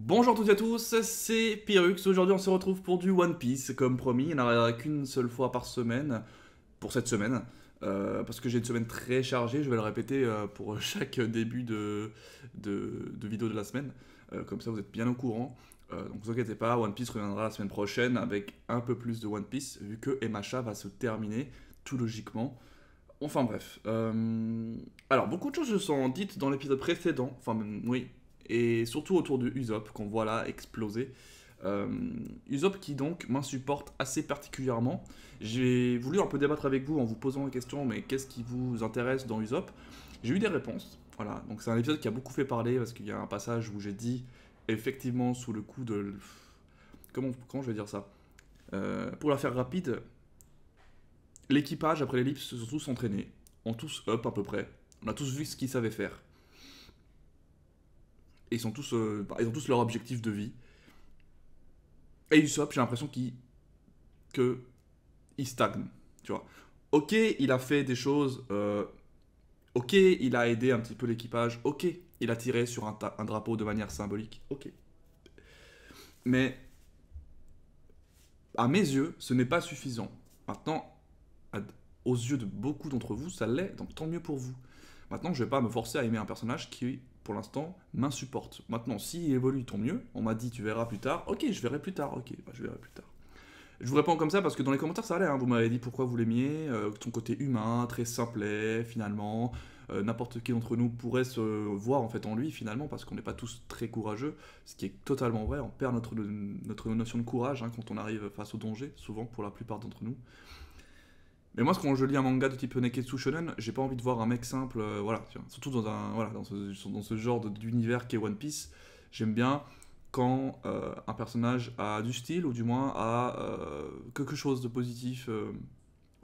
Bonjour à toutes et à tous, c'est Pyrrhux. Aujourd'hui on se retrouve pour du One Piece, comme promis. Il n'y en aura qu'une seule fois par semaine, pour cette semaine. Parce que j'ai une semaine très chargée, je vais le répéter pour chaque début de vidéo de la semaine. Comme ça vous êtes bien au courant. Donc vous inquiétez pas, One Piece reviendra la semaine prochaine avec un peu plus de One Piece, vu que Emacha va se terminer, tout logiquement. Enfin bref. Alors, beaucoup de choses se sont dites dans l'épisode précédent, enfin oui, et surtout autour de Usopp, qu'on voit là exploser. Euh, Usopp qui donc m'insupporte assez particulièrement. J'ai voulu un peu débattre avec vous en vous posant la question, mais qu'est-ce qui vous intéresse dans Usopp? J'ai eu des réponses, voilà. Donc c'est un épisode qui a beaucoup fait parler, parce qu'il y a un passage où j'ai dit, effectivement, sous le coup de... Comment je vais dire ça? Pour la faire rapide, l'équipage, après l'ellipse, se sont tous entraînés, ont tous up à peu près. On a tous vu ce qu'ils savaient faire. Et ils ont tous leur objectif de vie. Et Usopp, j'ai l'impression que il stagne, tu vois. Ok, il a fait des choses. Ok, il a aidé un petit peu l'équipage. Ok, il a tiré sur un drapeau de manière symbolique. Ok. Mais à mes yeux, ce n'est pas suffisant. Maintenant, à- aux yeux de beaucoup d'entre vous, ça l'est, donc tant mieux pour vous. Maintenant, je vais pas me forcer à aimer un personnage qui, pour l'instant, m'insupporte. Maintenant, s'il évolue, tant mieux. On m'a dit, tu verras plus tard. Ok, je verrai plus tard. Ok, bah, je verrai plus tard. Je vous réponds comme ça parce que dans les commentaires, ça allait. Hein. Vous m'avez dit pourquoi vous l'aimiez, ton côté humain, très simplet, finalement. N'importe qui d'entre nous pourrait se voir en fait en lui, finalement, parce qu'on n'est pas tous très courageux. Ce qui est totalement vrai. On perd notre notion de courage hein, quand on arrive face au danger, souvent, pour la plupart d'entre nous. Mais moi, quand je lis un manga de type Neketsu Shonen, j'ai pas envie de voir un mec simple, voilà, tu vois. Surtout dans ce genre d'univers qu'est One Piece. J'aime bien quand un personnage a du style, ou du moins a quelque chose de positif,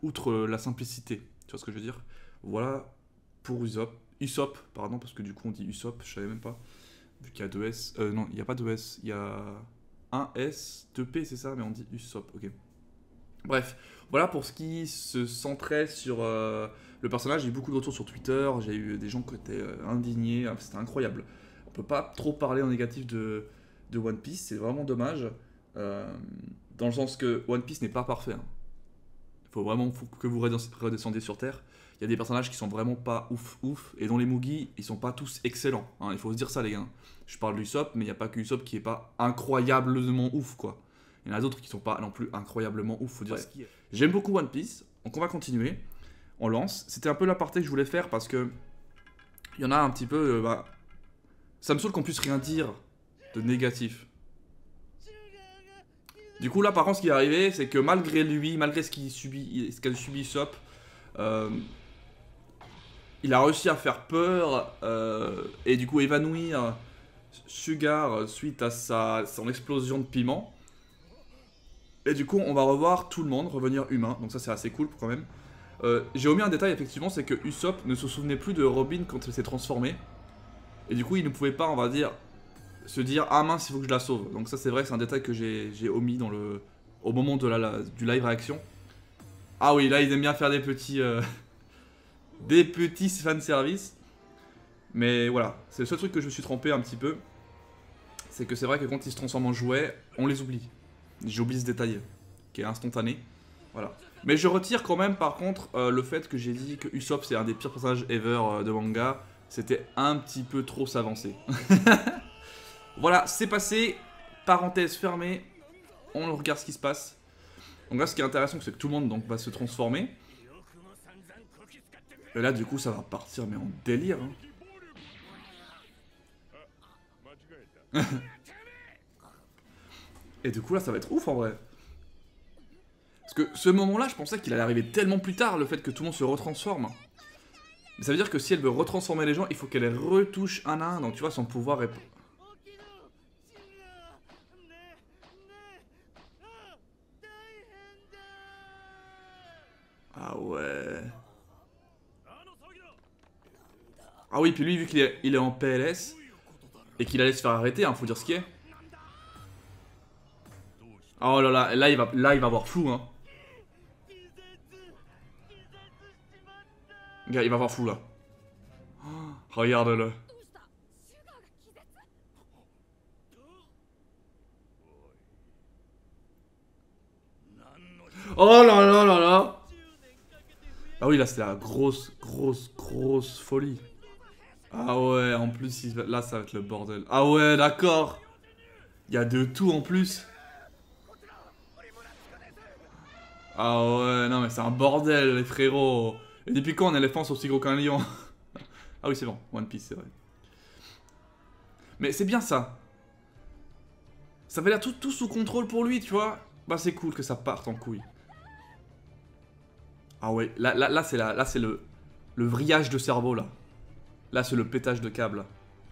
outre la simplicité. Tu vois ce que je veux dire? Voilà pour Usopp. Usopp, pardon, parce que du coup on dit Usopp, je savais même pas. Vu qu'il y a deux S. Non, il n'y a pas deux S, il y a un S, deux P, c'est ça, mais on dit Usopp, ok. Bref, voilà pour ce qui se centrait sur le personnage. J'ai eu beaucoup de retours sur Twitter, j'ai eu des gens qui étaient indignés, c'était incroyable. On peut pas trop parler en négatif de One Piece, c'est vraiment dommage. euh, dans le sens que One Piece n'est pas parfait. Hein. Faut que vous redescendiez sur Terre. Il y a des personnages qui sont vraiment pas ouf ouf, et dans les Mugi, ils sont pas tous excellents. Hein, il faut se dire ça les gars. Je parle d'Usopp, mais il n'y a pas que Usopp qui est pas incroyablement ouf quoi. Il y en a d'autres qui sont pas non plus incroyablement ouf, faut dire ce qui est. J'aime beaucoup One Piece, donc on va continuer. On lance. C'était un peu l'aparté que je voulais faire parce que il y en a un petit peu. Ça me saoule qu'on puisse rien dire de négatif. Du coup là par contre ce qui est arrivé c'est que malgré lui, malgré ce qu'a subi Usopp, euh, il a réussi à faire peur et du coup évanouir Sugar suite à son explosion de piment. Et du coup on va revoir tout le monde revenir humain, donc ça c'est assez cool quand même. J'ai omis un détail effectivement, c'est que Usopp ne se souvenait plus de Robin quand elle s'est transformée. Et du coup il ne pouvait pas on va dire se dire ah mince il faut que je la sauve. Donc ça c'est vrai que c'est un détail que j'ai omis au moment du live réaction. Ah oui là ils aiment bien faire des petits fanservice. Mais voilà, c'est le seul truc que je me suis trompé un petit peu. C'est que c'est vrai que quand ils se transforment en jouets, on les oublie. J'ai oublié ce détail, qui est instantané. Voilà. Mais je retire quand même par contre le fait que j'ai dit que Usopp c'est un des pires personnages ever de manga. C'était un petit peu trop s'avancer. Voilà, c'est passé. Parenthèse fermée. On regarde ce qui se passe. Donc là ce qui est intéressant c'est que tout le monde donc, va se transformer. Et là du coup ça va partir mais en délire. Hein. Et du coup là ça va être ouf en vrai. Parce que ce moment-là, je pensais qu'il allait arriver tellement plus tard, le fait que tout le monde se retransforme. Mais ça veut dire que si elle veut retransformer les gens, il faut qu'elle les retouche un à un. Donc tu vois, son pouvoir est... Ah ouais... Ah oui, puis lui, vu qu'il est en PLS, et qu'il allait se faire arrêter, hein, faut dire ce qui est. Oh là là, là il va avoir flou, hein. Gars, il va avoir flou, là. Oh, regarde-le. Oh là là là là. Ah oui, là c'est la grosse folie. Ah ouais, en plus, là ça va être le bordel. Ah ouais, d'accord. Il y a de tout en plus. Ah ouais, non mais c'est un bordel les frérots. Et depuis quand un éléphant c'est aussi gros qu'un lion? Ah oui c'est bon, One Piece c'est vrai. Mais c'est bien ça. Ça avait l'air tout sous contrôle pour lui, tu vois. Bah c'est cool que ça parte en couille. Ah ouais, là c'est le vrillage de cerveau là. Là c'est le pétage de câble.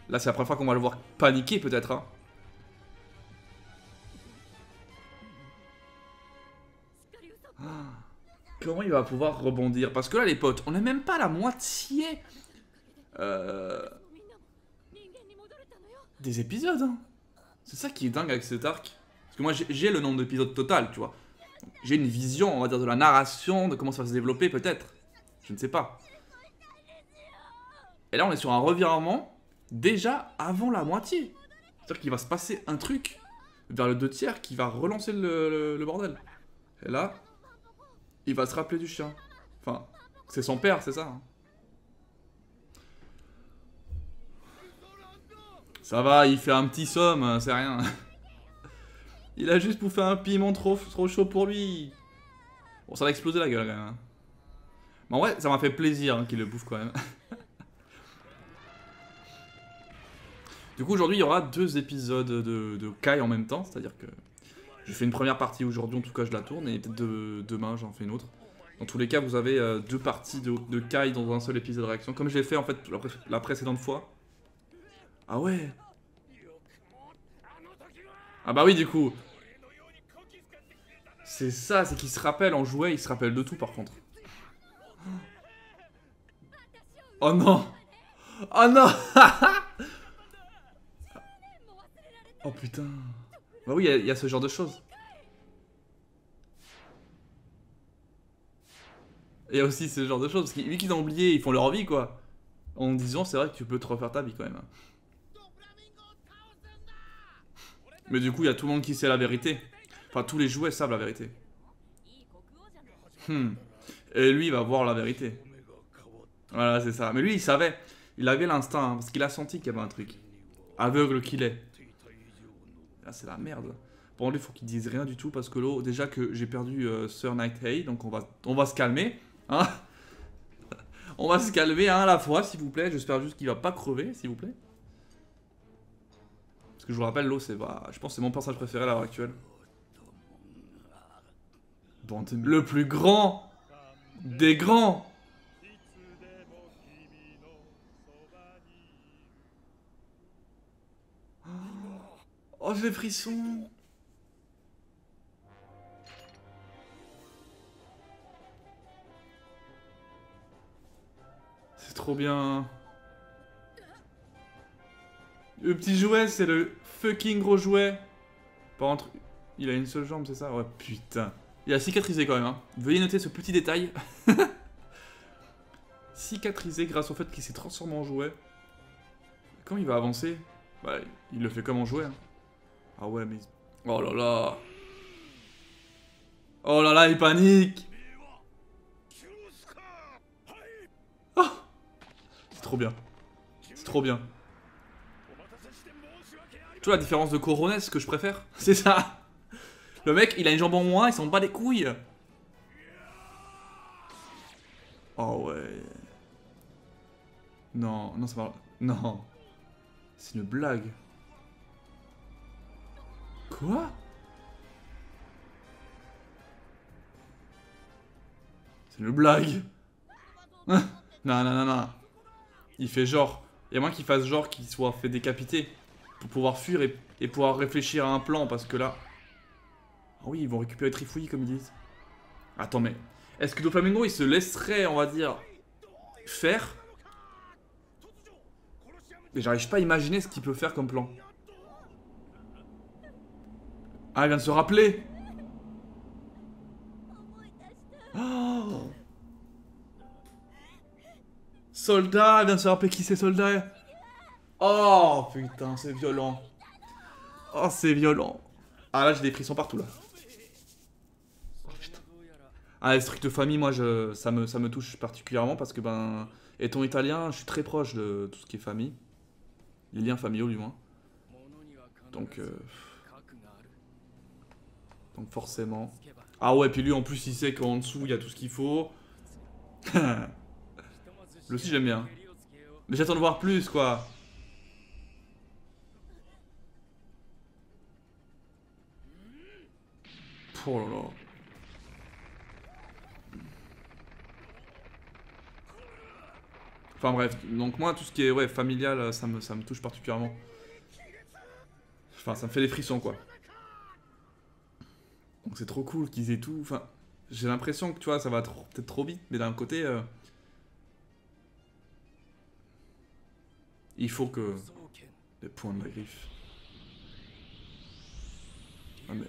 Là c'est la première fois qu'on va le voir paniquer peut-être hein. Comment il va pouvoir rebondir? Parce que là les potes, on n'est même pas à la moitié des épisodes hein. C'est ça qui est dingue avec cet arc. Parce que moi j'ai le nombre d'épisodes total, tu vois. J'ai une vision, on va dire, de la narration, de comment ça va se développer peut-être. Je ne sais pas. Et là on est sur un revirement déjà avant la moitié. C'est-à-dire qu'il va se passer un truc vers le 2/3 qui va relancer le bordel. Et là, il va se rappeler du chien. Enfin, c'est son père, c'est ça hein. Ça va, il fait un petit somme, c'est rien. Il a juste bouffé un piment trop chaud pour lui. Bon, ça va exploser la gueule quand même. Mais en vrai, ça m'a fait plaisir hein, qu'il le bouffe quand même. Du coup, aujourd'hui, il y aura 2 épisodes de Kai en même temps. C'est-à-dire que j'ai fait une première partie aujourd'hui, en tout cas, je la tourne. Et peut-être demain, j'en fais une autre. Dans tous les cas, vous avez 2 parties de Kai dans un seul épisode de réaction. Comme je l'ai fait en fait la précédente fois. Ah ouais. Ah bah oui, du coup. C'est ça, c'est qu'il se rappelle en jouet, il se rappelle de tout par contre. Oh non. Oh non. Oh putain. Bah oui, il y a ce genre de choses. Il y a aussi ce genre de choses, parce que vu qu'ils ont oublié, ils font leur vie quoi. En disant, c'est vrai que tu peux te refaire ta vie quand même. Mais du coup, il y a tout le monde qui sait la vérité. Enfin, tous les jouets savent la vérité. Et lui, il va voir la vérité. Voilà, c'est ça. Mais lui, il savait. Il avait l'instinct, hein, parce qu'il a senti qu'il y avait un truc. Aveugle qu'il est. Là, c'est la merde. Pour lui, il faut qu'il dise rien du tout, parce que là, déjà que j'ai perdu Sir Nighthale, donc on va se calmer. Hein. On va se calmer hein, à la fois, s'il vous plaît. J'espère juste qu'il va pas crever, s'il vous plaît. Parce que je vous rappelle, l'eau, c'est je pense que c'est mon personnage préféré à l'heure actuelle. Bon, le plus grand des grands. Oh, j'ai frisson. C'est trop bien. Le petit jouet, c'est le fucking gros jouet. Par contre, il a une seule jambe, c'est ça? Ouais, putain. Il a cicatrisé quand même, hein. Veuillez noter ce petit détail. Cicatrisé grâce au fait qu'il s'est transformé en jouet. Comment il va avancer? Bah, il le fait comme en jouet. Hein. Ah ouais, mais... Oh là là. Oh là là, il panique. Oh, c'est trop bien. C'est trop bien. Tu vois la différence de Coronès que je préfère? C'est ça. Le mec, il a une jambe en moins, il s'en bat les couilles. Oh ouais. Non, non, c'est pas... Non. C'est une blague. Quoi? C'est une blague. Non, non, non, non. Il fait genre. Il y a moins qu'il fasse genre qu'il soit fait décapiter. Pour pouvoir fuir et pouvoir réfléchir à un plan. Parce que là... Ah oui, ils vont récupérer Trifouille comme ils disent. Attends, mais... Est-ce que Doflamingo, il se laisserait, on va dire... faire? Mais j'arrive pas à imaginer ce qu'il peut faire comme plan. Ah, il vient de se rappeler. Oh, Soldat, il vient de se rappeler qui c'est Soldat. Oh putain, c'est violent. Oh, c'est violent. Ah là, j'ai des frissons partout là. Oh, putain. Ah, les trucs de famille, moi, ça me touche particulièrement parce que, ben, étant italien, je suis très proche de tout ce qui est famille. Les liens familiaux, du moins. Donc, donc forcément. Ah ouais, puis lui, en plus, il sait qu'en dessous, il y a tout ce qu'il faut. Lui aussi, j'aime bien. Mais j'attends de voir plus, quoi. Oh là là. Enfin bref, donc moi, tout ce qui est ouais, familial, ça me touche particulièrement. Enfin, ça me fait des frissons, quoi. Donc c'est trop cool qu'ils aient tout. Enfin, j'ai l'impression que, tu vois, ça va peut-être trop vite, mais d'un côté, il faut que... Les points de la griffe. Ah, mais...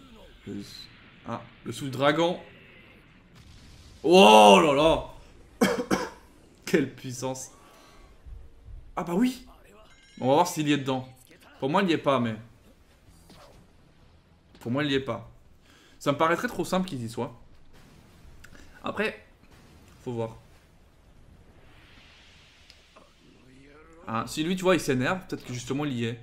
Ah, le souffle dragon. Oh là là. Quelle puissance. Ah bah oui. On va voir s'il y est dedans. Pour moi, il n'y est pas, mais... Pour moi, il n'y est pas. Ça me paraîtrait trop simple qu'il y soit. Après, faut voir. Ah, si lui, tu vois, il s'énerve, peut-être que justement, il y est.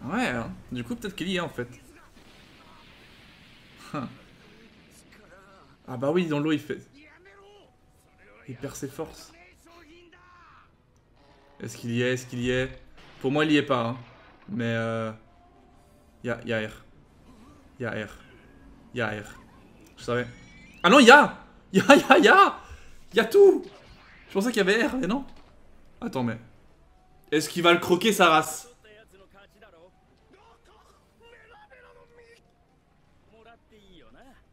Ouais, hein. Du coup, peut-être qu'il y est, en fait. Ah bah oui, dans l'eau, il fait... Il perd ses forces. Est-ce qu'il y est? Est-ce qu'il y est? Pour moi, il y est pas, hein. Mais y a R. Y a R. Y a R. Je savais. Ah non, y a! Y a tout! Je pensais qu'il y avait R, mais non. Attends, mais... Est-ce qu'il va le croquer, sa race?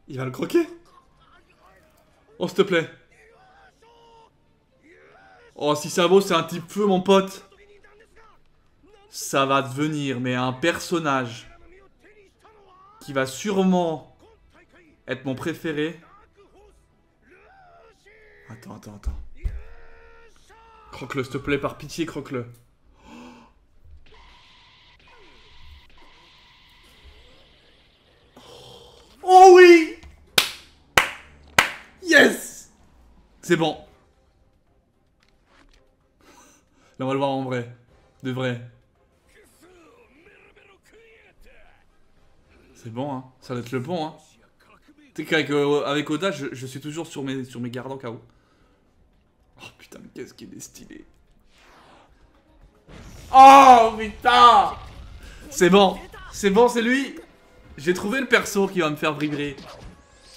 Il va le croquer? Oh, s'il te plaît. Oh, si ça vaut, c'est un type feu, mon pote. Ça va devenir, mais un personnage qui va sûrement être mon préféré. Attends. Croque-le, s'il te plaît, par pitié, croque-le. Oh oui! Yes! C'est bon. Là, on va le voir en vrai. De vrai. C'est bon, hein. Ça va être le bon, hein. Tu sais qu'avec Oda, je suis toujours sur mes gardes en cas où. Oh putain, mais qu'est-ce qu'il est stylé. Oh putain! C'est bon, c'est lui. J'ai trouvé le perso qui va me faire vibrer.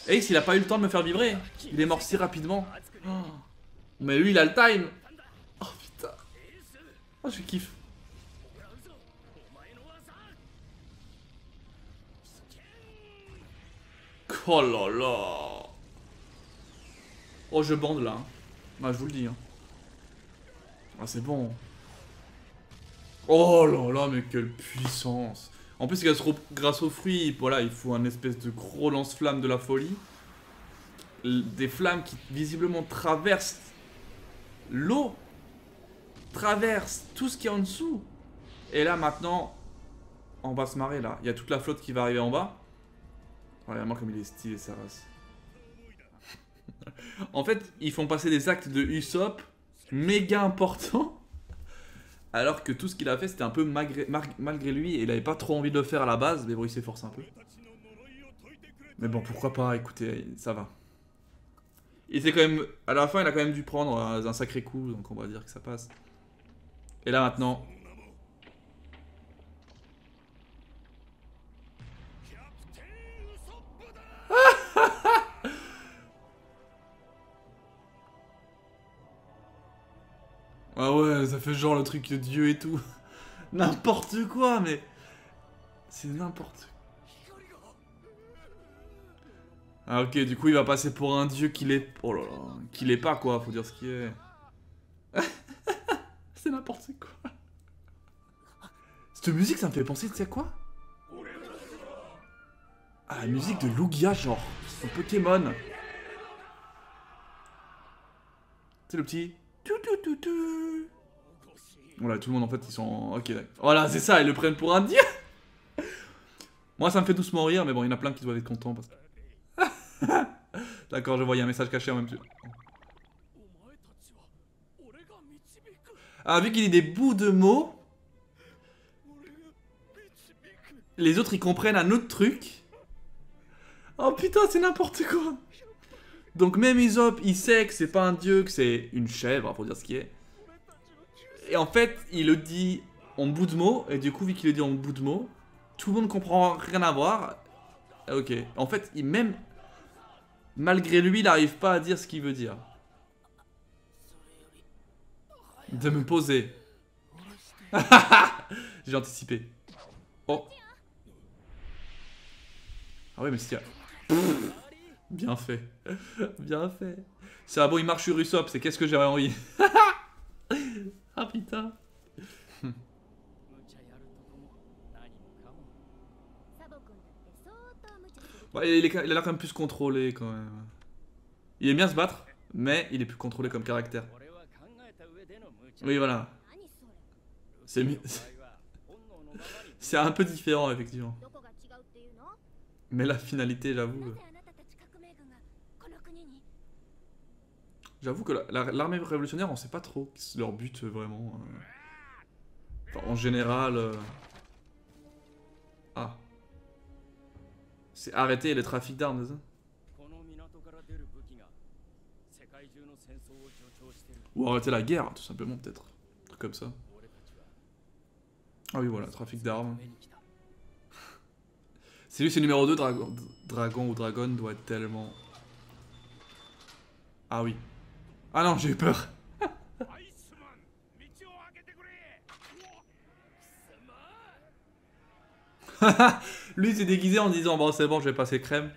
Ace, il a pas eu le temps de me faire vibrer. Il est mort si rapidement. Oh. Mais lui, il a le time. Oh putain. Oh, je kiffe. Oh là là. Oh, je bande là. Hein. Bah, je vous le dis. Hein. Ah, c'est bon. Oh là là, mais quelle puissance. En plus, grâce aux fruits, voilà, il faut un espèce de gros lance-flamme de la folie. Des flammes qui visiblement traversent l'eau. Traversent tout ce qui est en dessous. Et là, maintenant, on va se marrer là. Il y a toute la flotte qui va arriver en bas. Regarde-moi comme il est stylé, sa race. En fait, ils font passer des actes de Usopp méga importants. Alors que tout ce qu'il a fait, c'était un peu malgré lui. Et il avait pas trop envie de le faire à la base. Mais bon, il s'efforce un peu. Mais bon, pourquoi pas, écoutez, ça va. Il s'est quand même... À la fin, il a quand même dû prendre un sacré coup. Donc on va dire que ça passe. Et là, maintenant... Ah ouais, ça fait genre le truc de Dieu et tout. N'importe quoi, mais... C'est n'importe quoi. Ah ok, du coup il va passer pour un dieu qu'il est... Oh là là, qu'il est pas quoi, faut dire ce qu'il est. C'est n'importe quoi. Cette musique ça me fait penser, tu sais quoi? À la musique de Lugia genre, son Pokémon. Tu sais le petit... Voilà, tout le monde en fait, ils sont... Ok, d'accord. Voilà, c'est ça, ils le prennent pour un dieu. Moi, ça me fait doucement rire, mais bon, il y en a plein qui doivent être contents. Parce que... D'accord, je vois, il y a un message caché en même temps. Ah, vu qu'il dit des bouts de mots, les autres, ils comprennent un autre truc. Oh putain, c'est n'importe quoi. Donc même Usopp, il sait que c'est pas un dieu, que c'est une chèvre, pour dire ce qui est. Et en fait, il le dit en bout de mots, et du coup, vu qu'il le dit en bout de mots, tout le monde comprend rien à voir. Ok. En fait, même malgré lui, il n'arrive pas à dire ce qu'il veut dire. De me poser. J'ai anticipé. Oh. Ah ouais, mais c'est... Bien fait. Bien fait. C'est un bon, il marche sur Usopp, c'est qu'est-ce que j'aurais envie. Ah putain. Ouais, il a l'air quand même plus contrôlé quand même. Il aime bien se battre, mais il est plus contrôlé comme caractère. Oui, voilà. C'est c'est un peu différent, effectivement. Mais la finalité, j'avoue... J'avoue que l'armée révolutionnaire, on sait pas trop leur but, vraiment. Enfin, en général... Ah. C'est arrêter les trafics d'armes, c'est ça? Ou arrêter la guerre, tout simplement, peut-être. Un truc comme ça. Ah oui, voilà, trafic d'armes. C'est lui, c'est numéro 2, dragon ou dragon doit être tellement... Ah oui. Ah non, j'ai eu peur. Lui, il s'est déguisé en disant, bon, c'est bon, je vais passer crème.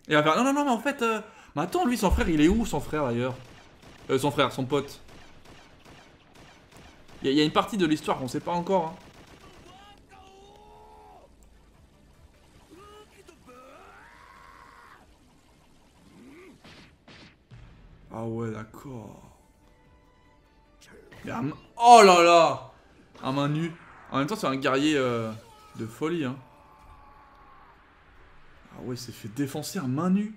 Et il va faire, non, non, non, mais en fait... Mais attends, lui, son frère, il est où, son frère, d'ailleurs? Son frère, son pote. Il y a une partie de l'histoire qu'on sait pas encore. Hein. Ah ouais, d'accord. Oh là là! À main nue. En même temps, c'est un guerrier de folie. Hein. Ah ouais, il s'est fait défoncer à main nue.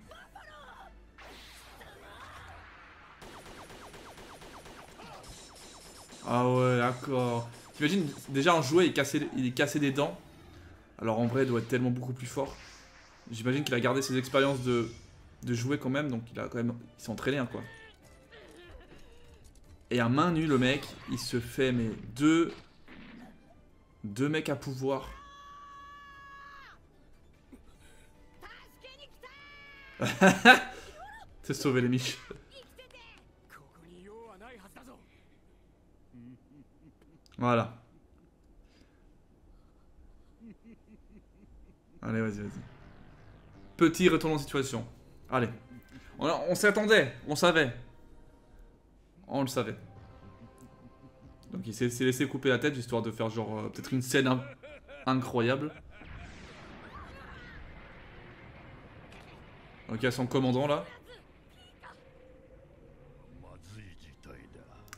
Ah ouais, d'accord. T'imagines, déjà en jouet, il cassait des dents. Alors en vrai, il doit être tellement beaucoup plus fort. J'imagine qu'il a gardé ses expériences de jouer quand même, donc il a quand même... Il s'est entraîné, hein, quoi. Et à main nue, le mec, il se fait, mais deux mecs à pouvoir. C'est sauver les miches. Voilà. Allez, vas-y, vas-y. Petit retour en situation. Allez. On s'y attendait, on savait. On le savait. Donc il s'est laissé couper la tête, histoire de faire genre peut-être une scène incroyable. Donc il y a son commandant là.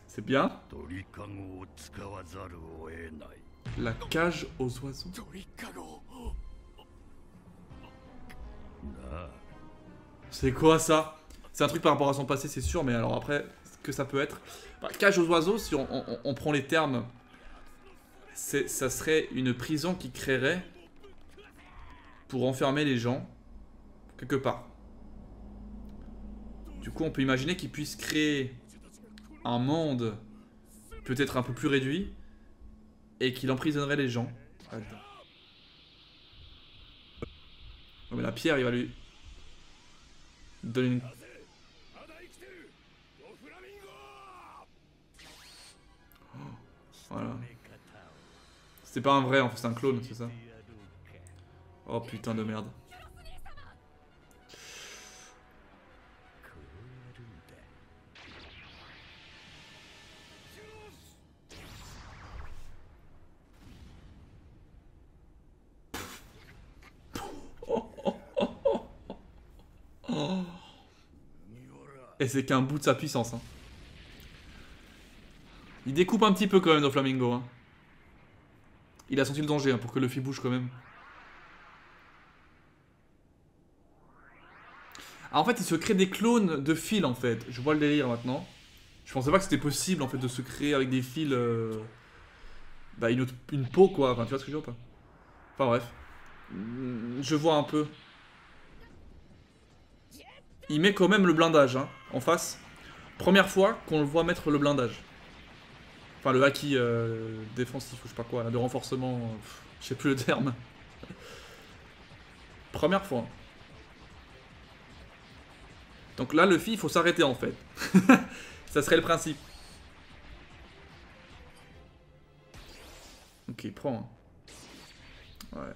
C'est bien. La cage aux oiseaux. C'est quoi ça? C'est un truc par rapport à son passé, c'est sûr, mais alors après, ce que ça peut être. Bah, cage aux oiseaux, si on prend les termes, ça serait une prison qui créerait pour enfermer les gens quelque part. Du coup, on peut imaginer qu'ils puissent créer un monde peut-être un peu plus réduit et qu'il emprisonnerait les gens. Non, mais la pierre, il va lui donner une... Voilà. C'est pas un vrai, en fait, c'est un clone, c'est ça? Oh putain de merde. Et c'est qu'un bout de sa puissance. Hein. Il découpe un petit peu quand même Doflamingo. Hein. Il a senti le danger hein, pour que Luffy bouge quand même. Ah, en fait, il se crée des clones de fils en fait. Je vois le délire maintenant. Je pensais pas que c'était possible en fait de se créer avec des fils. Bah, une peau quoi. Enfin, tu vois ce que je veux dire ou pas? Enfin, bref. Je vois un peu. Il met quand même le blindage hein, en face. Première fois qu'on le voit mettre le blindage. Enfin, le haki défensif ou je sais pas quoi, là, de renforcement. Je sais plus le terme. Première fois. Donc là, Luffy, il faut s'arrêter en fait. Ça serait le principe. Ok, il prend. Hein. Ouais.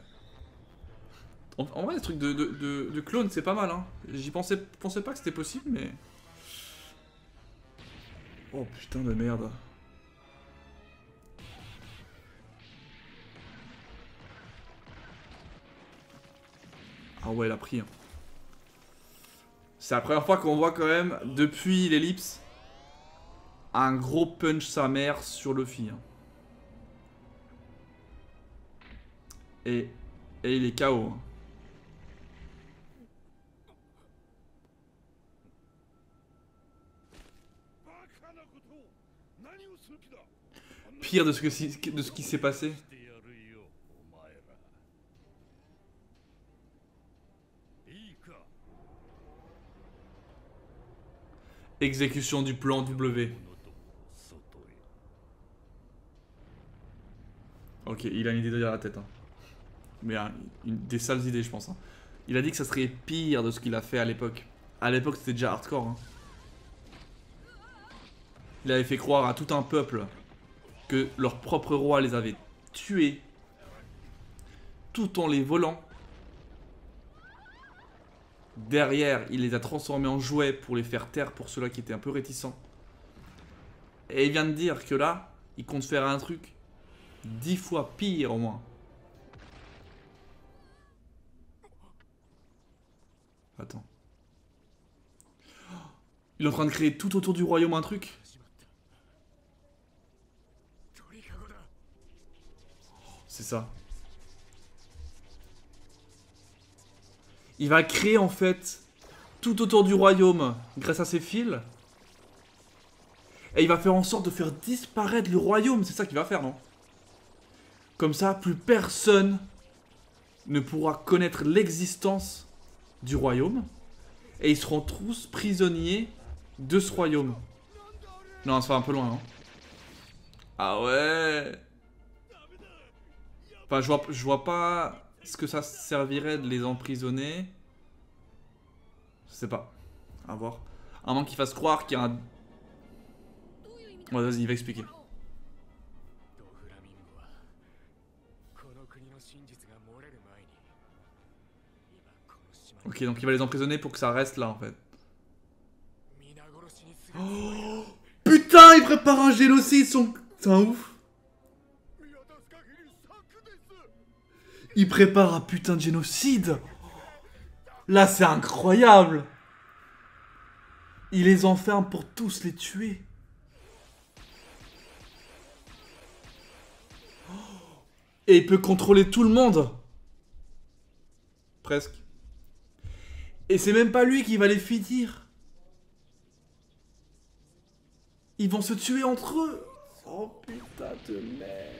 En vrai, les trucs de clone, c'est pas mal. Hein. J'y pensais pas que c'était possible, mais... Oh putain de merde. Ah ouais, elle a pris. Hein. C'est la première fois qu'on voit quand même, depuis l'ellipse, un gros punch sa mère sur Luffy. Hein. Et il est KO. Hein. Pire de ce qui s'est passé. Exécution du plan W. Ok, il a une idée derrière la tête. Hein. Mais des sales idées, je pense. Hein. Il a dit que ça serait pire de ce qu'il a fait à l'époque. À l'époque, c'était déjà hardcore. Hein. Il avait fait croire à tout un peuple que leur propre roi les avait tués tout en les volant. Derrière, il les a transformés en jouets pour les faire taire pour ceux-là qui étaient un peu réticents. Et il vient de dire que là, il compte faire un truc 10 fois pire au moins. Attends. Il est en train de créer tout autour du royaume un truc. C'est ça. Il va créer en fait tout autour du royaume grâce à ses fils. Et il va faire en sorte de faire disparaître le royaume. C'est ça qu'il va faire, non? Comme ça, plus personne ne pourra connaître l'existence du royaume. Et ils seront tous prisonniers de ce royaume. Non, ça va un peu loin, non? Ah ouais. Enfin, je vois pas ce que ça servirait de les emprisonner. Je sais pas. À voir. À moins qu'il fasse croire qu'il y a un... Ouais, vas-y, il va expliquer. Ok, donc il va les emprisonner pour que ça reste là, en fait. Oh putain, il prépare un génocide, c'est un ouf. Il prépare un putain de génocide. Là, c'est incroyable. Il les enferme pour tous les tuer. Et il peut contrôler tout le monde. Presque. Et c'est même pas lui qui va les finir. Ils vont se tuer entre eux. Oh putain de merde.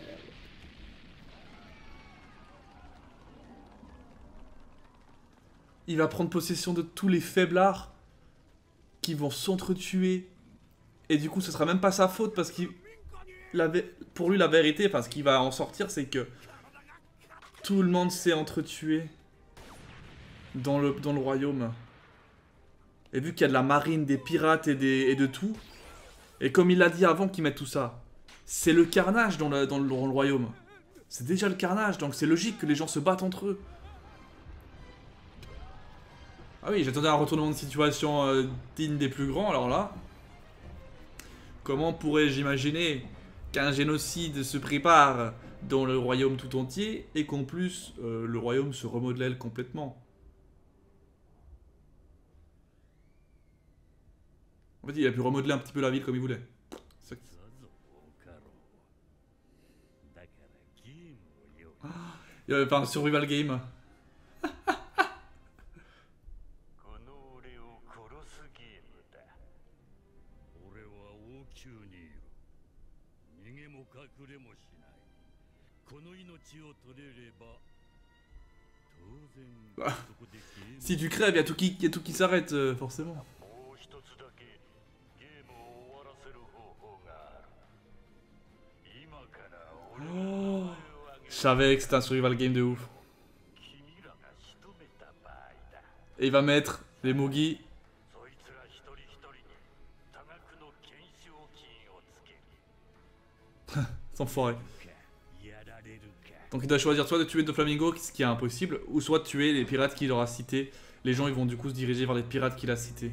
Il va prendre possession de tous les faiblards qui vont s'entretuer. Et du coup, ce sera même pas sa faute parce qu'il... Pour lui, la vérité, enfin, ce qui va en sortir, c'est que tout le monde s'est entretué dans le royaume. Et vu qu'il y a de la marine, des pirates et de tout, et comme il l'a dit avant qu'ils mettent tout ça, c'est le carnage dans le royaume. C'est déjà le carnage, donc c'est logique que les gens se battent entre eux. Ah oui, j'attendais un retournement de situation digne des plus grands, alors là... Comment pourrais-je imaginer qu'un génocide se prépare dans le royaume tout entier et qu'en plus le royaume se remodèle complètement? En fait, il a pu remodeler un petit peu la ville comme il voulait. Il avait fait un survival game. Bah, si tu crèves, il y a tout qui s'arrête, forcément. Oh, je savais que c'était un survival game de ouf. Et il va mettre les Mugi. Sans forêt. Donc il doit choisir soit de tuer Doflamingo, ce qui est impossible, ou soit de tuer les pirates qu'il aura cités. Les gens ils vont du coup se diriger vers les pirates qu'il a cités.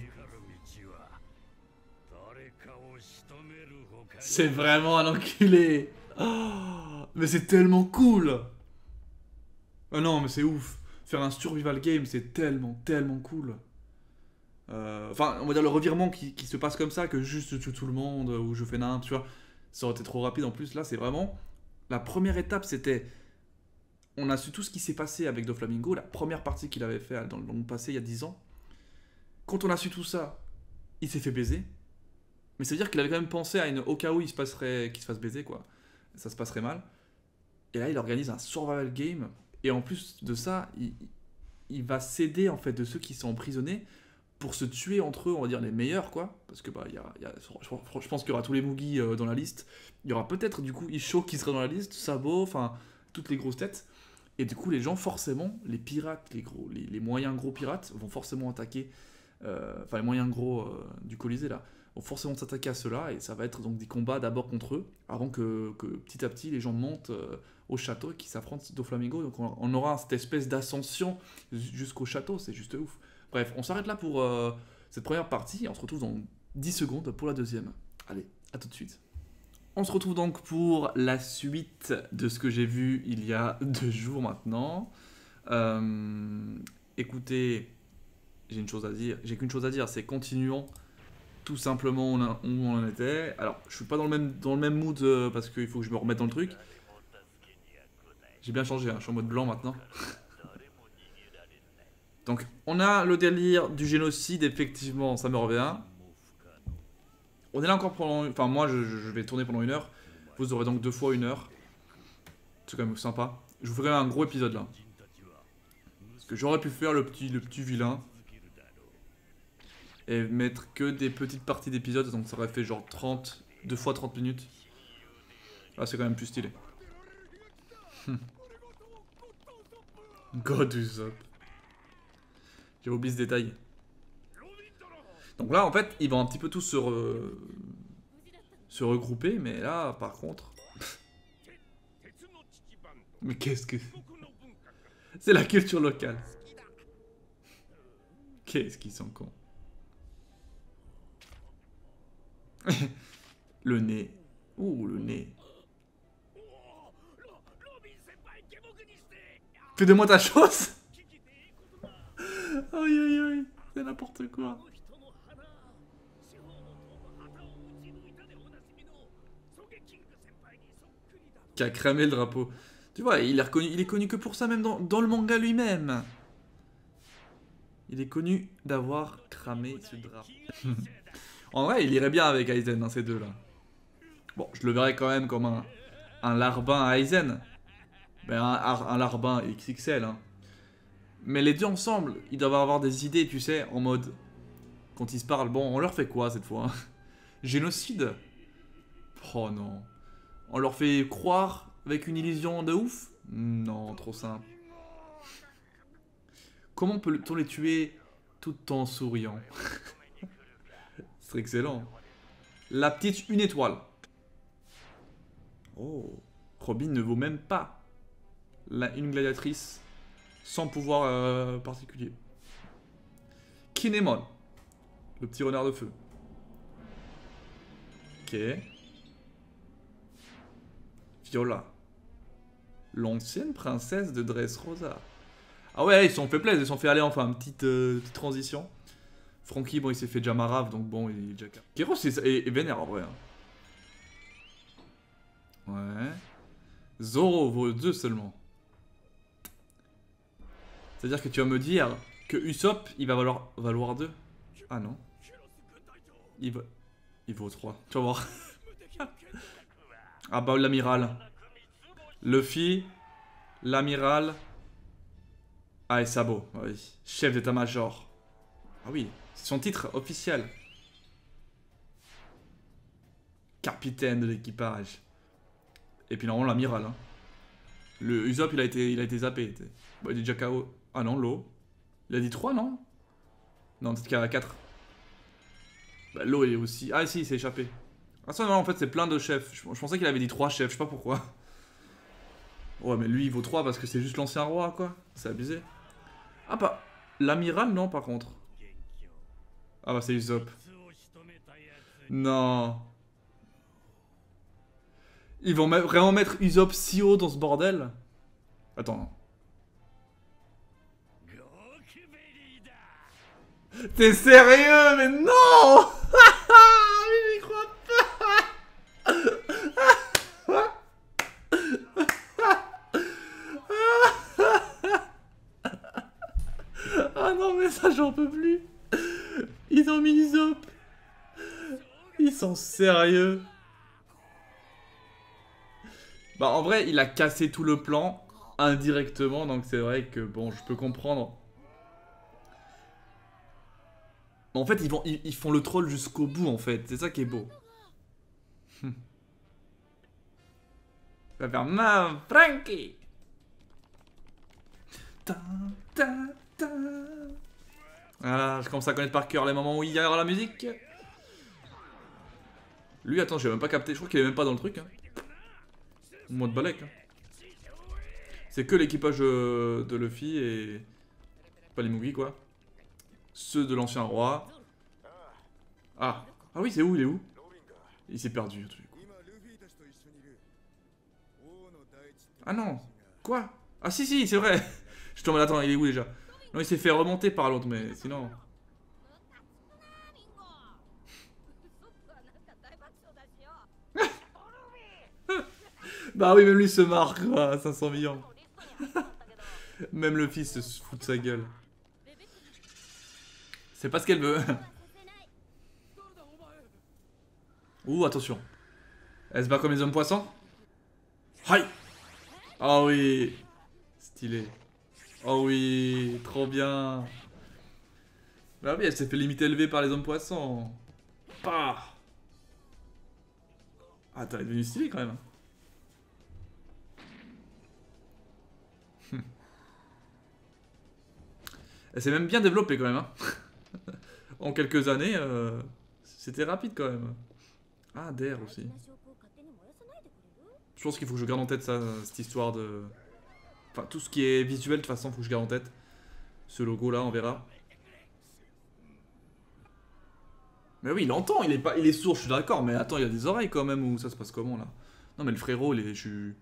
C'est vraiment un enculé. Oh, mais c'est tellement cool. Oh non mais c'est ouf. Faire un survival game c'est tellement cool. Enfin on va dire le revirement qui se passe comme ça, que juste je tue tout le monde, ou je fais n'importe, tu vois. Ça aurait été trop rapide en plus. Là c'est vraiment... La première étape c'était... On a su tout ce qui s'est passé avec Doflamingo, la première partie qu'il avait fait dans le monde passé il y a 10 ans. Quand on a su tout ça, il s'est fait baiser. Mais ça veut dire qu'il avait quand même pensé à une au cas où il se passerait, qu'il se fasse baiser, quoi. Ça se passerait mal. Et là, il organise un survival game. Et en plus de ça, il va s'aider en fait de ceux qui sont emprisonnés pour se tuer entre eux, on va dire les meilleurs, quoi. Parce que bah, je pense qu'il y aura tous les Mugi dans la liste. Il y aura peut-être du coup Isho qui sera dans la liste, Sabo, enfin toutes les grosses têtes. Et du coup, les gens, forcément, les pirates, les moyens gros pirates, vont forcément attaquer, enfin les moyens gros du Colisée là, vont forcément s'attaquer à ceux-là, et ça va être donc des combats d'abord contre eux, avant que petit à petit les gens montent au château et qu'ils s'affrontent Doflamingo. Donc on aura cette espèce d'ascension jusqu'au château, c'est juste ouf. Bref, on s'arrête là pour cette première partie, et on se retrouve dans 10 secondes pour la deuxième. Allez, à tout de suite. On se retrouve donc pour la suite de ce que j'ai vu il y a 2 jours maintenant. Écoutez, j'ai qu'une chose à dire, c'est continuons tout simplement où on en était. Alors, je suis pas dans le même mood parce qu'il faut que je me remette dans le truc. J'ai bien changé, hein, je suis en mode blanc maintenant. Donc, on a le délire du génocide, effectivement, ça me revient. On est là encore pendant... Enfin, moi, je vais tourner pendant 1 heure. Vous aurez donc 2 fois 1 heure. C'est quand même sympa. Je vous ferai un gros épisode, là. Parce que j'aurais pu faire le petit vilain. Et mettre que des petites parties d'épisodes. Donc, ça aurait fait genre 2 fois 30 minutes. Là, c'est quand même plus stylé. God Usopp. J'ai oublié ce détail. Donc là, en fait, ils vont un petit peu tous se regrouper, mais là, par contre... Mais qu'est-ce que... C'est la culture locale. Qu'est-ce qu'ils sont cons. Le nez. Ouh, le nez. Fais de moi ta chose. Aïe aïe aïe. C'est n'importe quoi. Qui a cramé le drapeau. Tu vois, il est connu que pour ça, même dans le manga lui-même. Il est connu d'avoir cramé ce drapeau. En vrai, il irait bien avec Aizen, hein, ces deux-là. Bon, je le verrais quand même comme un larbin à Aizen. Mais un larbin XXL, hein. Mais les deux ensemble, ils doivent avoir des idées, tu sais, en mode... Quand ils se parlent, bon, on leur fait quoi cette fois? Génocide? Oh non. On leur fait croire avec une illusion de ouf? Non, trop simple. Comment peut-on les tuer tout en souriant? C'est excellent. La petite 1 étoile. Oh. Robin ne vaut même pas une gladiatrice sans pouvoir particulier. Kinemon. Le petit renard de feu. Ok. Viola. L'ancienne princesse de Dressrosa. Ah ouais, ils se sont fait plaisir, ils se sont fait aller, enfin, une petite transition. Franky, bon, il s'est fait déjà marave, donc bon, il est déjà... Kéros est vénère, en vrai. Hein. Ouais. Zoro vaut 2 seulement. C'est-à-dire que tu vas me dire que Usopp, il va valoir 2. Ah non. Il vaut 3. Tu vas voir. Ah bah, l'amiral. Luffy, l'amiral. Ah, et Sabo, oui. Chef d'état-major. Ah oui, c'est son titre officiel. Capitaine de l'équipage. Et puis normalement l'amiral. Hein. Le Usopp il a été zappé. Bon, il est déjà KO. Ah non, l'eau. Il a dit 3 non? Non, peut-être qu'il y a 4. Bah, l'eau il est aussi. Ah si, il s'est échappé. Ah ça non, en fait c'est plein de chefs. Je pensais qu'il avait dit 3 chefs, je sais pas pourquoi. Ouais mais lui il vaut 3 parce que c'est juste l'ancien roi quoi. C'est abusé. Ah bah, l'amiral non par contre. Ah bah c'est Usopp. Non. Ils vont vraiment mettre Usopp si haut dans ce bordel? Attends. T'es sérieux? Mais non. J'y crois pas. Ah non mais ça j'en peux plus. Ils ont mis Usopp. Ils sont sérieux. Bah en vrai il a cassé tout le plan indirectement donc c'est vrai que bon je peux comprendre. Mais en fait ils font le troll jusqu'au bout en fait, c'est ça qui est beau. Va faire ma Franky. Voilà, je commence à connaître par cœur les moments où il y aura la musique. Lui attends j'ai même pas capté, je crois qu'il est même pas dans le truc. Hein. Mode balèque. Hein. C'est que l'équipage de Luffy et... Pas les Mugi quoi. Ceux de l'ancien roi. Ah. Ah oui c'est où, il est où? Il s'est perdu. Ah non. Quoi? Ah si si c'est vrai. Je tombe attends il est où déjà? Non il s'est fait remonter par l'autre mais sinon... Bah oui même lui se marre quoi, 500 millions. Même le fils se fout de sa gueule. C'est pas ce qu'elle veut. Ouh, attention. Elle se bat comme les hommes poissons. Aïe. Oh oui. Stylé. Oh oui, trop bien. Bah oui, elle s'est fait limite élever par les hommes poissons. Pah. Ah, t'es devenu stylé quand même. Elle s'est même bien développée quand même. Hein. En quelques années, c'était rapide quand même. Ah, Der aussi. Je pense qu'il faut que je garde en tête ça, cette histoire de... Enfin, tout ce qui est visuel, de toute façon, faut que je garde en tête. Ce logo là, on verra. Mais oui, il entend, il est sourd, je suis d'accord, mais attends, il y a des oreilles quand même, ou ça se passe comment là? Non mais le frérot, il est...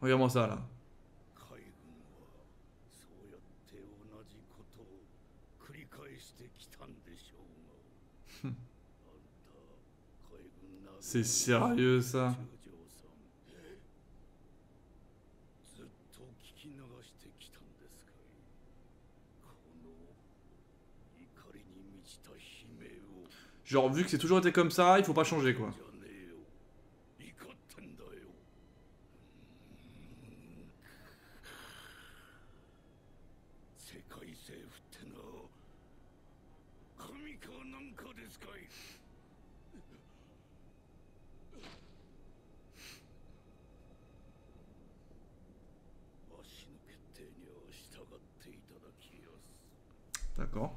Regarde-moi ça là. C'est sérieux ça? Genre vu que c'est toujours été comme ça, il faut pas changer quoi. D'accord.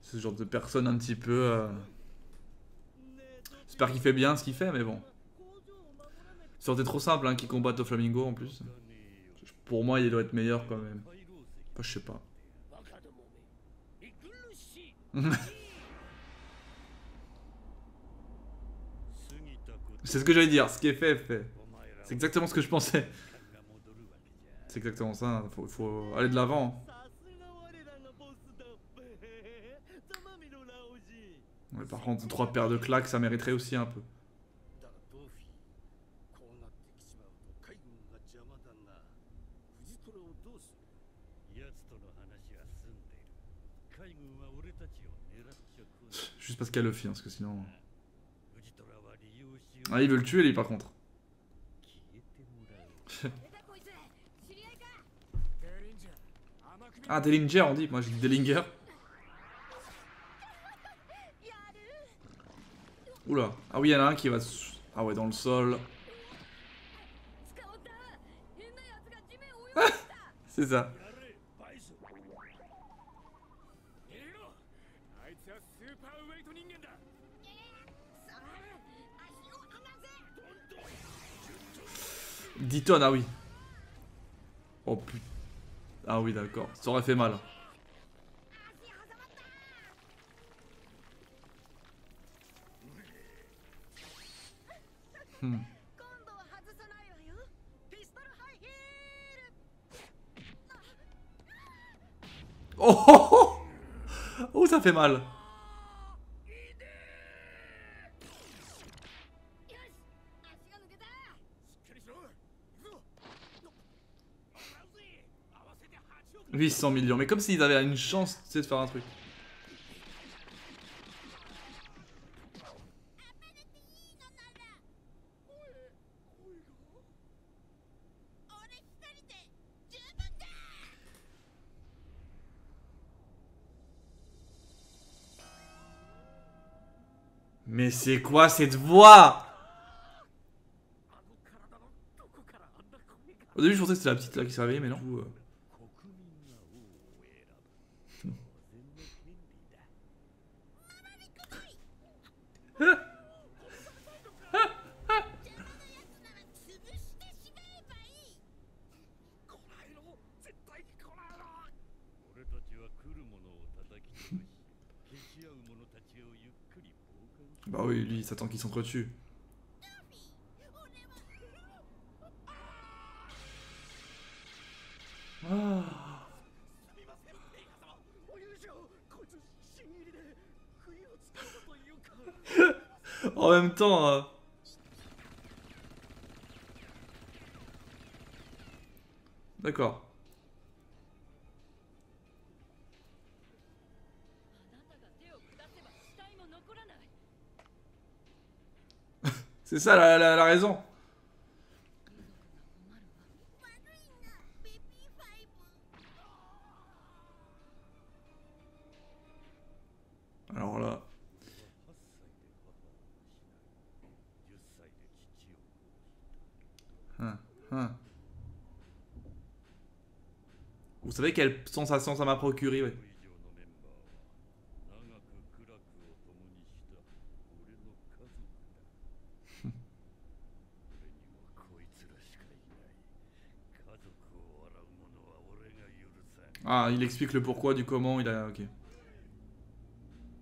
Ce genre de personne un petit peu... J'espère qu'il fait bien ce qu'il fait, mais bon. Ça aurait été trop simple hein, qu'il combatte au Flamingo en plus. Pour moi, il doit être meilleur quand même. Enfin, je sais pas. C'est ce que j'allais dire, ce qui est fait est fait. C'est exactement ce que je pensais. C'est exactement ça, faut aller de l'avant. Ouais, par contre, 3 paires de claques, ça mériterait aussi un peu. Juste parce qu'elle le fit, hein, parce que sinon... Ah, il veut le tuer, lui, par contre. Ah, Dellinger, on dit. Moi, j'ai dit Dellinger. Oula. Ah oui, il y en a un qui va... Ah ouais, dans le sol. C'est ça. Dix tonnes, ah oui. Oh putain. Ah oui, d'accord. Ça aurait fait mal. Hmm. Oh, oh, oh, oh, ça fait mal. « 800 millions. Mais comme s'ils avaient une chance, tu sais, de faire un truc. Mais c'est quoi cette voix? Au début, je pensais que c'était la petite là qui s'est réveillée, mais non. Bah oui, lui, il s'attend qu'il s'entretue. Ah. En même temps... D'accord. C'est ça la raison. Alors là... Vous savez quelle sensation ça m'a procuré, ouais. Ah, il explique le pourquoi du comment, il a... Ok.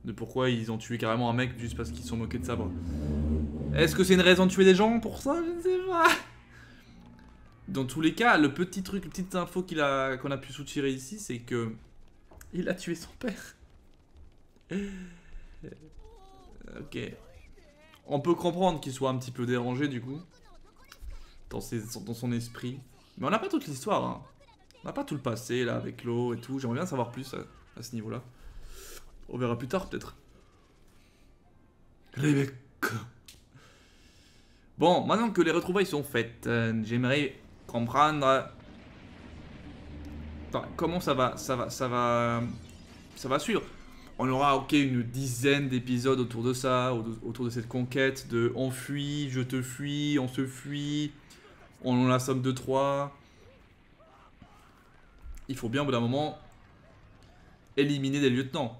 De pourquoi ils ont tué carrément un mec juste parce qu'ils se sont moqués de sabre. Est-ce que c'est une raison de tuer des gens pour ça? Je ne sais pas. Dans tous les cas, le petit truc, la petite info qu'on a pu soutirer ici, c'est que... Il a tué son père. Ok. On peut comprendre qu'il soit un petit peu dérangé du coup. Dans son esprit. Mais on n'a pas toute l'histoire, hein. On n'a pas tout le passé là avec l'eau et tout. J'aimerais bien savoir plus à ce niveau-là. On verra plus tard peut-être. Rebecca. Bon, maintenant que les retrouvailles sont faites, j'aimerais comprendre... Enfin, comment ça va suivre. On aura, ok, une dizaine d'épisodes autour de ça, autour de cette conquête de on fuit, je te fuis, on se fuit, on en assomme 2-3. Il faut bien au bout d'un moment éliminer des lieutenants.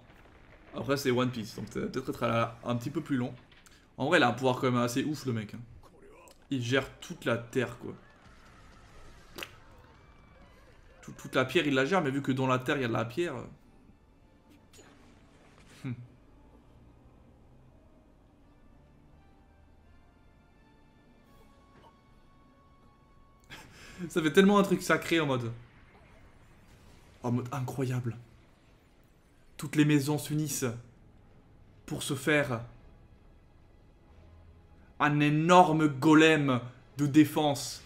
Après c'est One Piece, donc ça va peut-être être un petit peu plus long. En vrai il a un pouvoir quand même assez ouf le mec. Il gère toute la terre quoi. Toute la pierre il la gère, mais vu que dans la terre il y a de la pierre... Ça fait tellement un truc sacré en mode... En mode incroyable. Toutes les maisons s'unissent. pour se faire un énorme golem de défense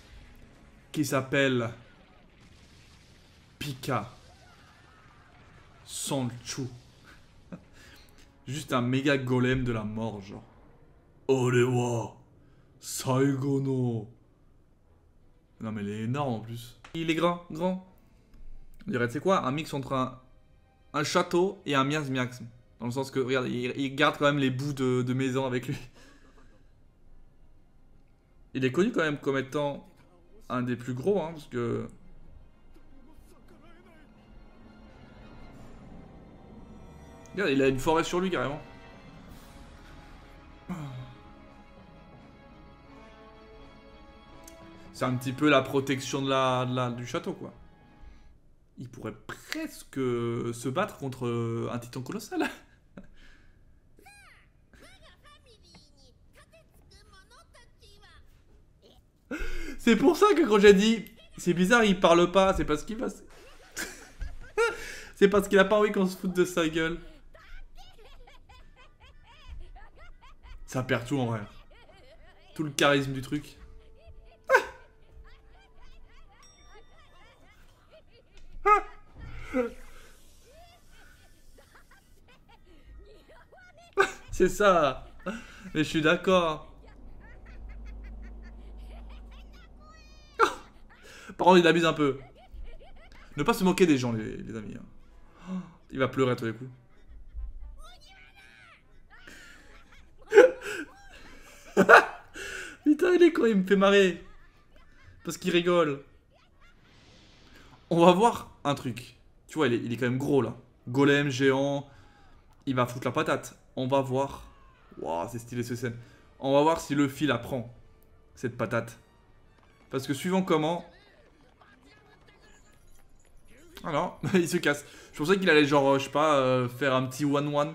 qui s'appelle Pika Sanchu. Juste un méga golem de la mort, genre. Orewa Saigo no. Non mais il est énorme en plus. Il est grand. On dirait, tu sais quoi, un mix entre un château et un miasme. Dans le sens que, regarde, il garde quand même les bouts de maison avec lui. Il est connu quand même comme étant un des plus gros, hein, parce que... Regarde, il a une forêt sur lui, carrément. C'est un petit peu la protection du château, quoi. Il pourrait presque se battre contre un titan colossal. C'est pour ça que quand j'ai dit c'est bizarre, il parle pas, c'est parce qu'il va... C'est parce qu'il a pas envie qu'on se foute de sa gueule. Ça perd tout en vrai. Tout le charisme du truc. C'est ça. Mais je suis d'accord. Par contre, il abuse un peu. Ne pas se moquer des gens, les amis. Il va pleurer à tous les coups. Putain, il est con, il me fait marrer. Parce qu'il rigole. On va voir un truc. Tu vois, il est quand même gros là. Golem, géant. Il va foutre la patate. On va voir. Waouh, c'est stylé ce scène. On va voir si le fil apprend cette patate. Parce que suivant comment... Ah non, il se casse. Je pensais qu'il allait genre, je sais pas, faire un petit 1-1.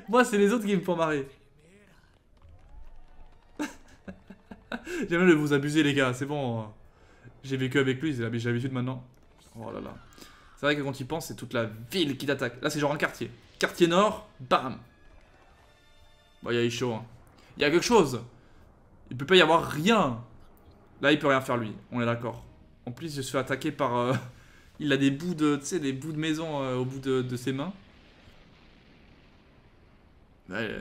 Moi, c'est les autres qui me font marrer. J'aime le vous abuser, les gars, c'est bon. J'ai vécu avec lui, j'ai l'habitude maintenant. Oh là là. C'est vrai que quand il pense, c'est toute la ville qui t'attaque. Là, c'est genre un quartier. Quartier nord, bam. Bon, il y a chaud. Hein. Il y a quelque chose. Il peut pas y avoir rien. Là, il peut rien faire, lui. On est d'accord. En plus, il se fait attaquer par... il a des bouts de... Tu sais, des bouts de maison au bout de ses mains. Ouais,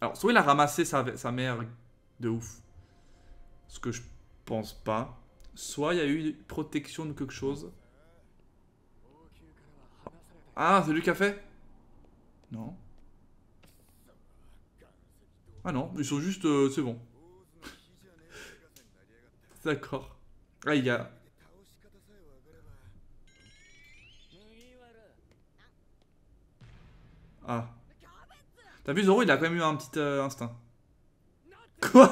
alors, soit il a ramassé sa mère de ouf. Ce que je pense pas. Soit il y a eu protection de quelque chose. Ah, c'est lui qui a fait? Non. Ah non, ils sont juste... c'est bon. D'accord. Ah, il y a... Ah. T'as vu, Zoro, il a quand même eu un petit instinct. Quoi?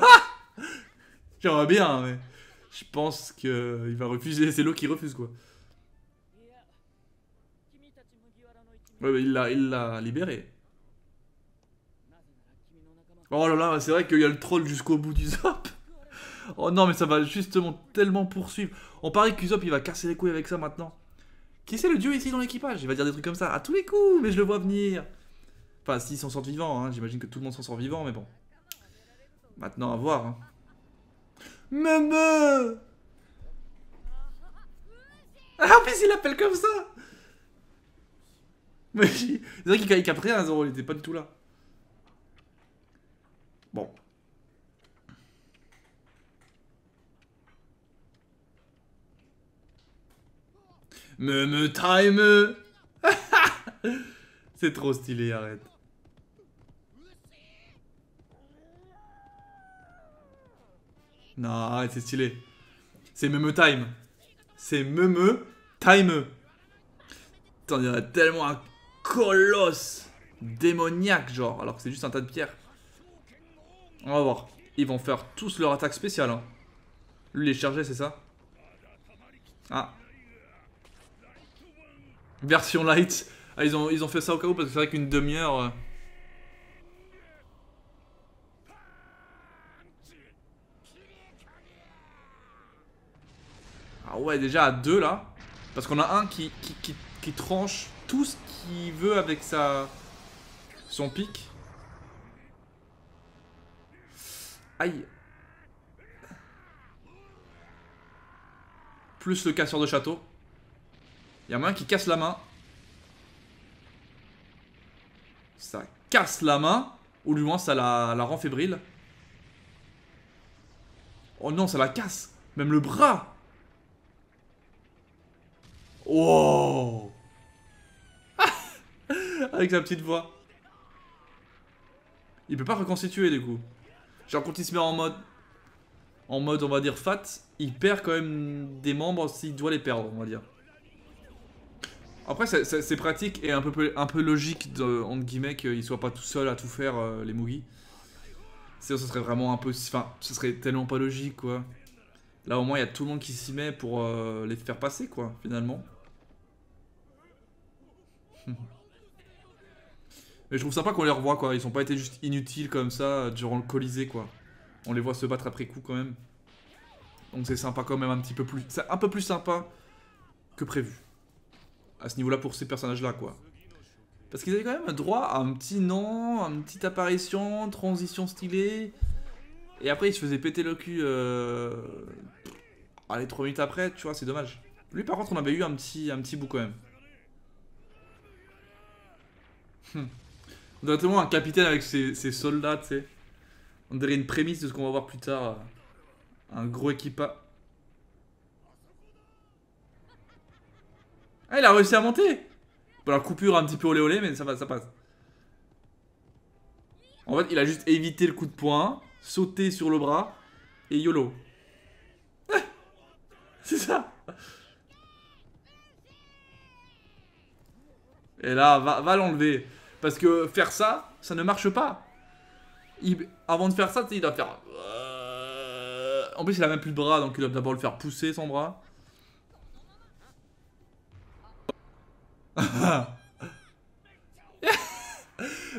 J'aimerais bien, mais... Je pense qu'il va refuser. C'est l'eau qui refuse, quoi. Ouais, mais il l'a libéré. Oh là là, c'est vrai qu'il y a le troll jusqu'au bout du Zop. Oh non, mais ça va justement tellement poursuivre. On paraît qu'Usopp, il va casser les couilles avec ça maintenant. Qui c'est le dieu ici dans l'équipage? Il va dire des trucs comme ça à tous les coups, mais je le vois venir. Enfin, s'ils s'en sortent vivants, hein. J'imagine que tout le monde s'en sort vivant, mais bon. Maintenant, à voir. Hein. Meme. Ah, en plus, il l'appelle comme ça. Mais c'est vrai qu'il capte rien, Zoro, il était pas du tout là. Bon. Me time. C'est trop stylé, arrête. Non, arrête, c'est stylé. C'est meme time. C'est meme time. T'en dirais tellement un colosse démoniaque, genre, alors que c'est juste un tas de pierres. On va voir. Ils vont faire tous leur attaque spéciale. Hein. Lui, il est chargé, c'est ça? Ah. Version light. Ah, ils ont fait ça au cas où, parce que c'est vrai qu'une demi-heure... Ah ouais, déjà à deux, là. Parce qu'on a un qui tranche tout ce qu'il veut avec son pic. Aïe. Plus le casseur de château. Il y a moyen qui casse la main. Ça casse la main. Ou du moins ça la rend fébrile. Oh non, ça la casse. Même le bras. Wow. Avec sa petite voix. Il peut pas reconstituer du coup. Genre quand il se met en mode on va dire fat, il perd quand même des membres s'il doit les perdre, on va dire. Après c'est pratique et un peu logique entre guillemets qu'il soit pas tout seul à tout faire les Mugi. Sinon ce serait vraiment un peu... Enfin, ce serait tellement pas logique quoi. Là au moins il y a tout le monde qui s'y met pour les faire passer quoi, finalement. Mais je trouve sympa qu'on les revoie quoi, ils sont pas été juste inutiles comme ça durant le Colisée quoi. On les voit se battre après coup quand même. Donc c'est sympa quand même un petit peu plus... C'est un peu plus sympa que prévu. À ce niveau-là pour ces personnages-là quoi. Parce qu'ils avaient quand même droit à un petit nom, une petite apparition, transition stylée. Et après ils se faisaient péter le cul... Allez 3 minutes après, tu vois, c'est dommage. Lui par contre on avait eu un petit bout quand même. On dirait tellement un capitaine avec ses soldats, tu sais. On dirait une prémisse de ce qu'on va voir plus tard. Un gros équipage. Ah, il a réussi à monter. Bon, la coupure un petit peu olé olé, mais ça passe. En fait, il a juste évité le coup de poing, sauté sur le bras, et YOLO. C'est ça. Et là, va l'enlever. Parce que faire ça, ça ne marche pas. Avant de faire ça, il doit faire... En plus, il a même plus de bras, donc il doit d'abord le faire pousser, son bras.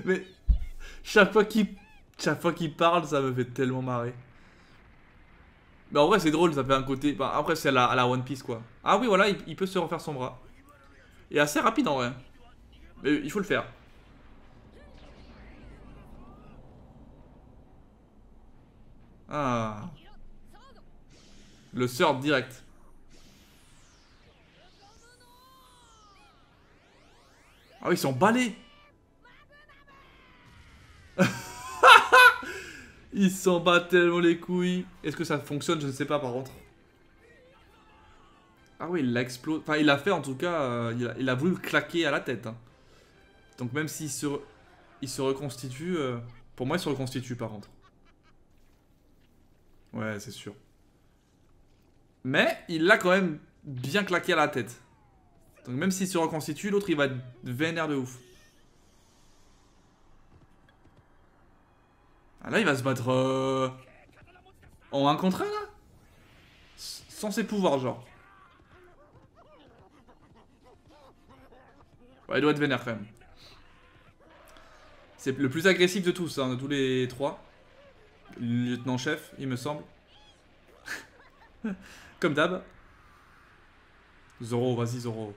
Mais chaque fois qu'il parle, ça me fait tellement marrer. Mais en vrai, c'est drôle, ça fait un côté... Bah, après, c'est à la One Piece, quoi. Ah oui, voilà, il peut se refaire son bras. Et assez rapide, en vrai. Mais il faut le faire. Ah. Le sort direct. Ah oui, ils sont balais. Ils s'en battent tellement les couilles. Est-ce que ça fonctionne? Je ne sais pas par contre. Ah oui, il l'a explosé. Enfin, il l'a fait en tout cas. Il a voulu le claquer à la tête. Hein. Donc même s'il il se reconstitue... pour moi, il se reconstitue par contre. Ouais, c'est sûr. Mais il l'a quand même bien claqué à la tête. Donc même s'il se reconstitue, l'autre il va être vénère de ouf. Ah, là, il va se battre en 1 contre 1 là. Sans ses pouvoirs, genre. Ouais, il doit être vénère quand même. C'est le plus agressif de tous, hein, de tous les 3. Le lieutenant-chef, il me semble. Comme d'hab. Zoro, vas-y Zoro.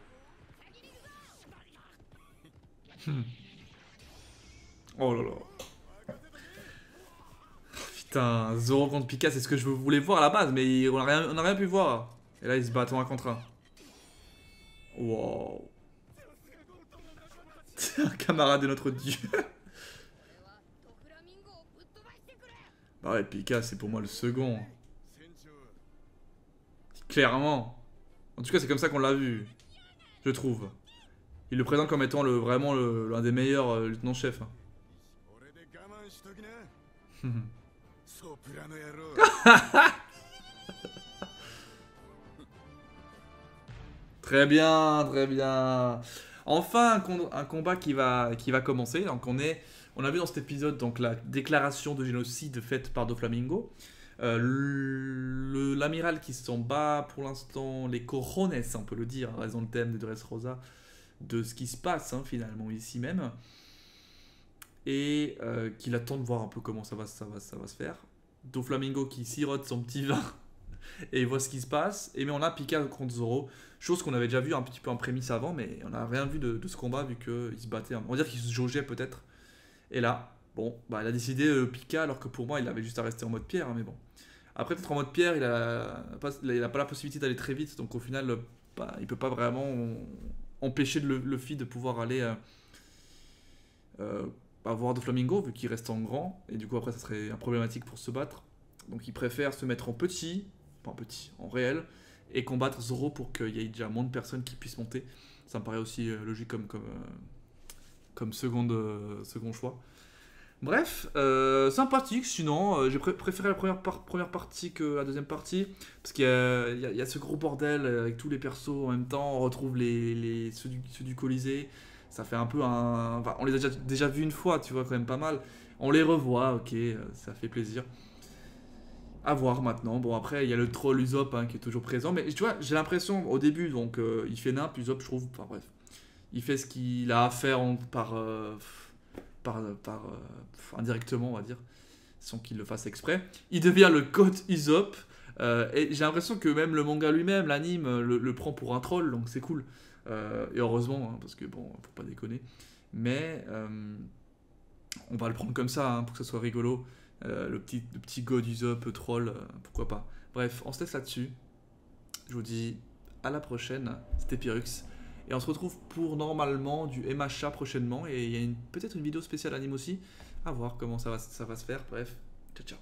Oh là là. Putain, Zoro contre Pika, c'est ce que je voulais voir à la base, mais on a rien pu voir. Et là, ils se battent en 1 contre 1. Wow. C'est un camarade de notre dieu. Bah ouais, Pika, c'est pour moi le second. Clairement. En tout cas, c'est comme ça qu'on l'a vu. Je trouve. Il le présente comme étant vraiment l'un des meilleurs lieutenants-chefs. Hein. Très bien, très bien. Enfin, un combat qui va commencer. Donc on a vu dans cet épisode donc la déclaration de génocide faite par Doflamingo. L'amiral qui s'en bat pour l'instant les cojones, on peut le dire, à raison de thème de Dressrosa, de ce qui se passe hein, finalement ici même. Et qu'il attend de voir un peu comment ça va se faire. Doflamingo qui sirote son petit vin et il voit ce qui se passe. Et mais on a Pika contre Zoro, chose qu'on avait déjà vu un petit peu en prémisse avant, mais on n'a rien vu de ce combat vu qu'il se battait. On va dire qu'il se jaugeait peut-être. Et là, bon, bah, il a décidé Pika, alors que pour moi, il avait juste à rester en mode pierre, hein, mais bon. Après, peut-être en mode pierre, il a pas la possibilité d'aller très vite, donc au final, bah, il peut pas vraiment empêcher Luffy de pouvoir aller euh, voir de Flamingo, vu qu'il reste en grand, et du coup, après, ça serait problématique pour se battre. Donc, il préfère se mettre en petit, pas en petit, en réel, et combattre Zoro pour qu'il y ait déjà moins de personnes qui puissent monter. Ça me paraît aussi logique comme second choix. Bref, sympathique, sinon j'ai préféré la première partie que la deuxième partie, parce qu'il y a ce gros bordel avec tous les persos en même temps, on retrouve ceux du Colisée, ça fait un peu un... Enfin, on les a déjà vus une fois, tu vois, quand même pas mal, on les revoit, ok, ça fait plaisir. À voir maintenant, bon après il y a le troll Usopp hein, qui est toujours présent, mais tu vois, j'ai l'impression au début, donc il fait nimp, Usopp je trouve, enfin bref, il fait ce qu'il a à faire indirectement, on va dire, sans qu'il le fasse exprès. Il devient le code Usopp. Et j'ai l'impression que même le manga lui-même, l'anime, le prend pour un troll, donc c'est cool. Et heureusement, hein, parce que bon, faut pas déconner. Mais on va le prendre comme ça, hein, pour que ça soit rigolo. Le petit god Usopp troll, pourquoi pas. Bref, on se laisse là-dessus. Je vous dis à la prochaine. C'était Pyrrhux. Et on se retrouve pour normalement du MHA prochainement. Et il y a peut-être une vidéo spéciale anime aussi. À voir comment ça va se faire. Bref, ciao ciao.